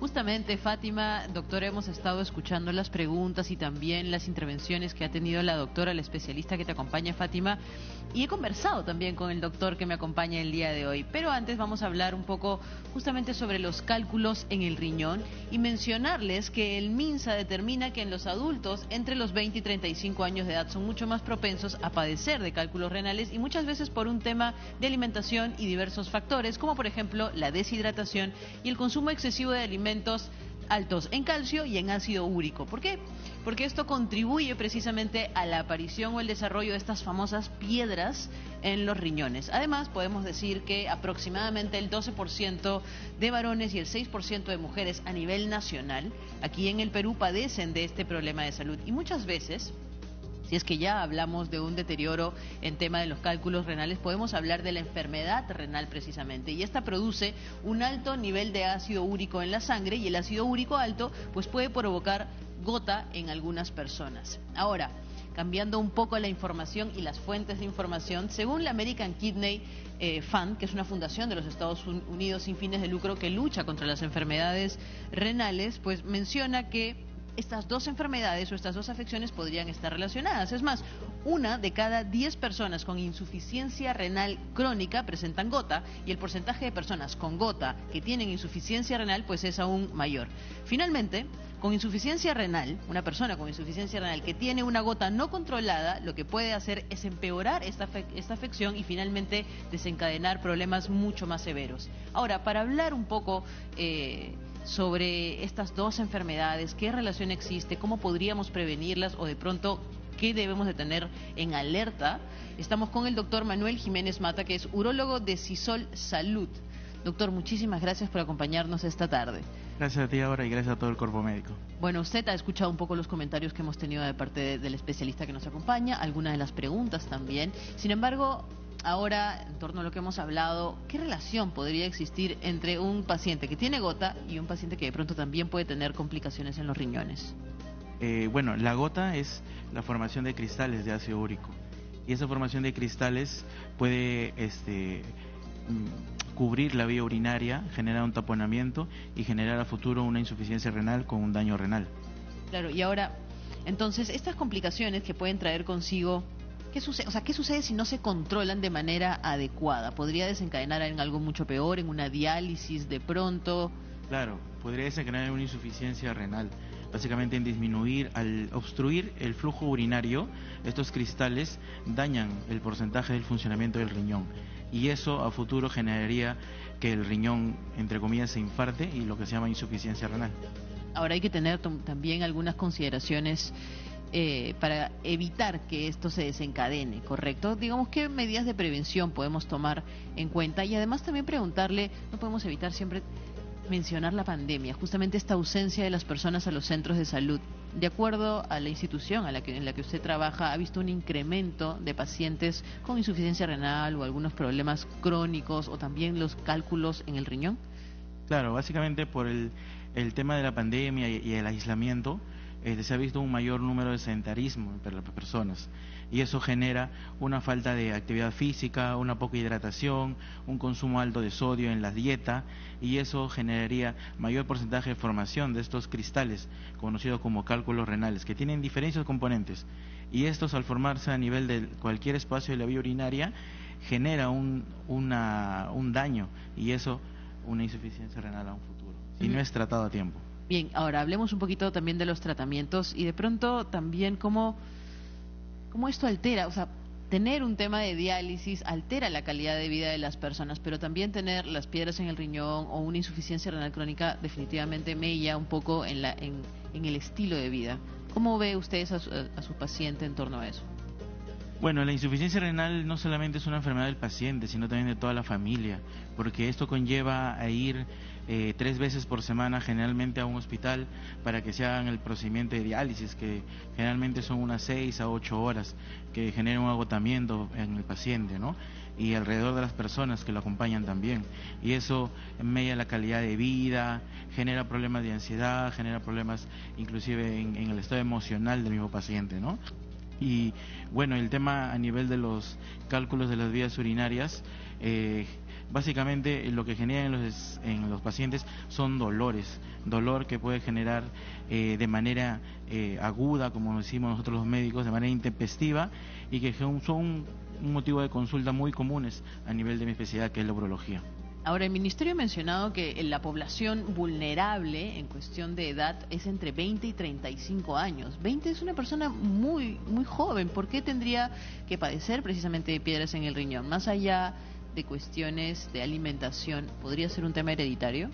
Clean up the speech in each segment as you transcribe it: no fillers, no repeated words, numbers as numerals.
Justamente, Fátima, doctora, hemos estado escuchando las preguntas y también las intervenciones que ha tenido la doctora, la especialista que te acompaña, Fátima, y he conversado también con el doctor que me acompaña el día de hoy. Pero antes vamos a hablar un poco justamente sobre los cálculos en el riñón y mencionarles que el MINSA determina que en los adultos entre los 20 y 35 años de edad son mucho más propensos a padecer de cálculos renales y muchas veces por un tema de alimentación y diversos factores, como por ejemplo la deshidratación y el consumo excesivo de alimentos altos en calcio y en ácido úrico. ¿Por qué? Porque esto contribuye precisamente a la aparición o el desarrollo de estas famosas piedras en los riñones. Además, podemos decir que aproximadamente el 12% de varones y el 6% de mujeres a nivel nacional, aquí en el Perú, padecen de este problema de salud. Y muchas veces, si es que ya hablamos de un deterioro en tema de los cálculos renales, podemos hablar de la enfermedad renal precisamente. Y esta produce un alto nivel de ácido úrico en la sangre y el ácido úrico alto pues puede provocar gota en algunas personas. Ahora, cambiando un poco la información y las fuentes de información, según la American Kidney Fund, que es una fundación de los Estados Unidos sin fines de lucro que lucha contra las enfermedades renales, pues menciona que estas dos enfermedades o estas dos afecciones podrían estar relacionadas. Es más, 1 de cada 10 personas con insuficiencia renal crónica presentan gota y el porcentaje de personas con gota que tienen insuficiencia renal pues es aún mayor. Finalmente, con insuficiencia renal, una persona con insuficiencia renal que tiene una gota no controlada, lo que puede hacer es empeorar esta afección y finalmente desencadenar problemas mucho más severos. Ahora, para hablar un poco sobre estas dos enfermedades, qué relación existe, cómo podríamos prevenirlas o de pronto qué debemos de tener en alerta, estamos con el doctor Manuel Jiménez Mata, que es urólogo de Sisol Salud. Doctor, muchísimas gracias por acompañarnos esta tarde. Gracias a ti ahora y gracias a todo el cuerpo médico. Bueno, usted ha escuchado un poco los comentarios que hemos tenido de parte del especialista que nos acompaña, algunas de las preguntas también. Sin embargo, ahora, en torno a lo que hemos hablado, ¿qué relación podría existir entre un paciente que tiene gota y un paciente que de pronto también puede tener complicaciones en los riñones? Bueno, la gota es la formación de cristales de ácido úrico y esa formación de cristales puede cubrir la vía urinaria, generar un taponamiento y generar a futuro una insuficiencia renal con un daño renal. Claro, y ahora, entonces, estas complicaciones que pueden traer consigo, ¿qué sucede? O sea, ¿qué sucede si no se controlan de manera adecuada? ¿Podría desencadenar en algo mucho peor, en una diálisis de pronto? Claro, podría desencadenar en una insuficiencia renal, básicamente en disminuir, al obstruir el flujo urinario, estos cristales dañan el porcentaje del funcionamiento del riñón y eso a futuro generaría que el riñón, entre comillas, se infarte y lo que se llama insuficiencia renal. Ahora hay que tener también algunas consideraciones para evitar que esto se desencadene, ¿correcto? Digamos, ¿qué medidas de prevención podemos tomar en cuenta? Y además también preguntarle, no podemos evitar siempre mencionar la pandemia, justamente esta ausencia de las personas a los centros de salud. De acuerdo a la institución en la que usted trabaja, ¿ha visto un incremento de pacientes con insuficiencia renal o algunos problemas crónicos o también los cálculos en el riñón? Claro, básicamente por el tema de la pandemia y el aislamiento, se ha visto un mayor número de sedentarismo entre las personas y eso genera una falta de actividad física, una poca hidratación, un consumo alto de sodio en la dieta y eso generaría mayor porcentaje de formación de estos cristales conocidos como cálculos renales que tienen diferentes componentes y estos al formarse a nivel de cualquier espacio de la vía urinaria genera un daño y eso una insuficiencia renal a un futuro si no es tratado a tiempo. Bien, ahora hablemos un poquito también de los tratamientos y de pronto también cómo esto altera, o sea, tener un tema de diálisis altera la calidad de vida de las personas, pero también tener las piedras en el riñón o una insuficiencia renal crónica definitivamente mella un poco en el estilo de vida. ¿Cómo ve usted a su paciente en torno a eso? Bueno, la insuficiencia renal no solamente es una enfermedad del paciente, sino también de toda la familia, porque esto conlleva a ir 3 veces por semana generalmente a un hospital para que se hagan el procedimiento de diálisis, que generalmente son unas 6 a 8 horas, que genera un agotamiento en el paciente, ¿no? Y alrededor de las personas que lo acompañan también. Y eso mella la calidad de vida, genera problemas de ansiedad, genera problemas inclusive en el estado emocional del mismo paciente, ¿no? Y bueno, el tema a nivel de los cálculos de las vías urinarias, básicamente lo que genera en los pacientes son dolor que puede generar de manera aguda, como decimos nosotros los médicos, de manera intempestiva, y que son un motivo de consulta muy comunes a nivel de mi especialidad, que es la urología. Ahora, el Ministerio ha mencionado que la población vulnerable en cuestión de edad es entre 20 y 35 años. 20 es una persona muy joven. ¿Por qué tendría que padecer precisamente de piedras en el riñón? Más allá de cuestiones de alimentación, ¿podría ser un tema hereditario?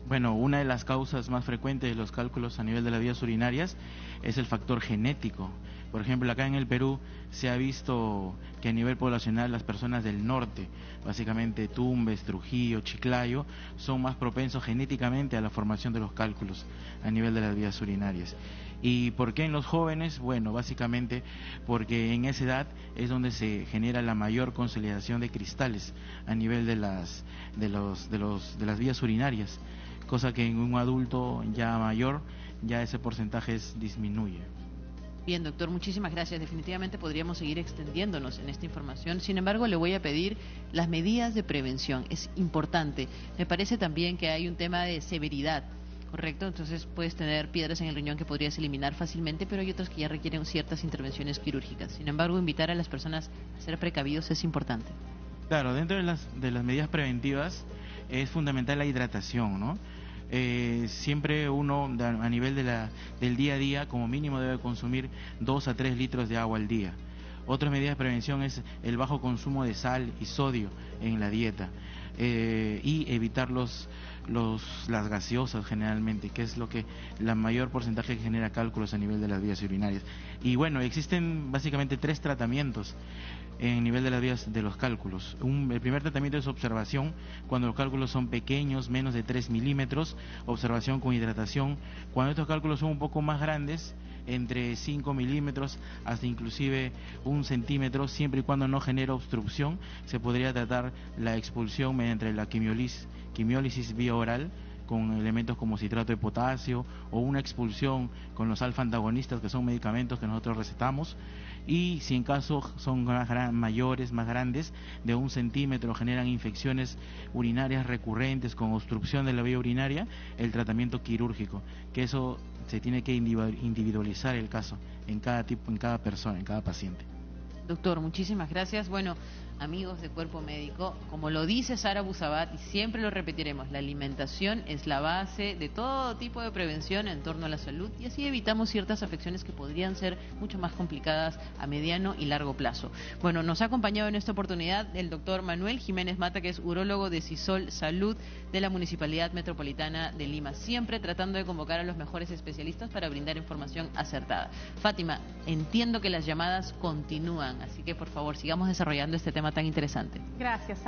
Bueno, una de las causas más frecuentes de los cálculos a nivel de las vías urinarias es el factor genético. Por ejemplo, acá en el Perú se ha visto que a nivel poblacional las personas del norte, básicamente Tumbes, Trujillo, Chiclayo, son más propensos genéticamente a la formación de los cálculos a nivel de las vías urinarias. ¿Y por qué en los jóvenes? Bueno, básicamente porque en esa edad es donde se genera la mayor consolidación de cristales a nivel de las vías urinarias, cosa que en un adulto ya mayor ya ese porcentaje disminuye. Bien, doctor, muchísimas gracias. Definitivamente podríamos seguir extendiéndonos en esta información. Sin embargo, le voy a pedir las medidas de prevención. Es importante. Me parece también que hay un tema de severidad, ¿correcto? Entonces puedes tener piedras en el riñón que podrías eliminar fácilmente, pero hay otras que ya requieren ciertas intervenciones quirúrgicas. Sin embargo, invitar a las personas a ser precavidos es importante. Claro, dentro de las medidas preventivas es fundamental la hidratación, ¿no? Siempre uno a nivel del día a día como mínimo debe consumir 2 a 3 litros de agua al día. Otra medida de prevención es el bajo consumo de sal y sodio en la dieta, y evitar las gaseosas generalmente, que es lo que la mayor porcentaje que genera cálculos a nivel de las vías urinarias. Y bueno, existen básicamente 3 tratamientos en nivel de las vías de los cálculos. El primer tratamiento es observación, cuando los cálculos son pequeños, menos de 3 milímetros, observación con hidratación. Cuando estos cálculos son un poco más grandes, entre 5 milímetros hasta inclusive 1 centímetro, siempre y cuando no genere obstrucción, se podría tratar la expulsión mediante la quimiólisis vía oral, con elementos como citrato de potasio, o una expulsión con los alfa antagonistas, que son medicamentos que nosotros recetamos. Y si en caso son mayores, más grandes, de 1 centímetro, generan infecciones urinarias recurrentes con obstrucción de la vía urinaria, el tratamiento quirúrgico, que eso se tiene que individualizar el caso en cada persona, en cada paciente. Doctor, muchísimas gracias. Bueno, amigos de Cuerpo Médico, como lo dice Sara Busabat, y siempre lo repetiremos, la alimentación es la base de todo tipo de prevención en torno a la salud, y así evitamos ciertas afecciones que podrían ser mucho más complicadas a mediano y largo plazo. Bueno, nos ha acompañado en esta oportunidad el doctor Manuel Jiménez Mata, que es urólogo de CISOL Salud de la Municipalidad Metropolitana de Lima, siempre tratando de convocar a los mejores especialistas para brindar información acertada. Fátima, entiendo que las llamadas continúan, así que por favor sigamos desarrollando este tema tan interesante. Gracias.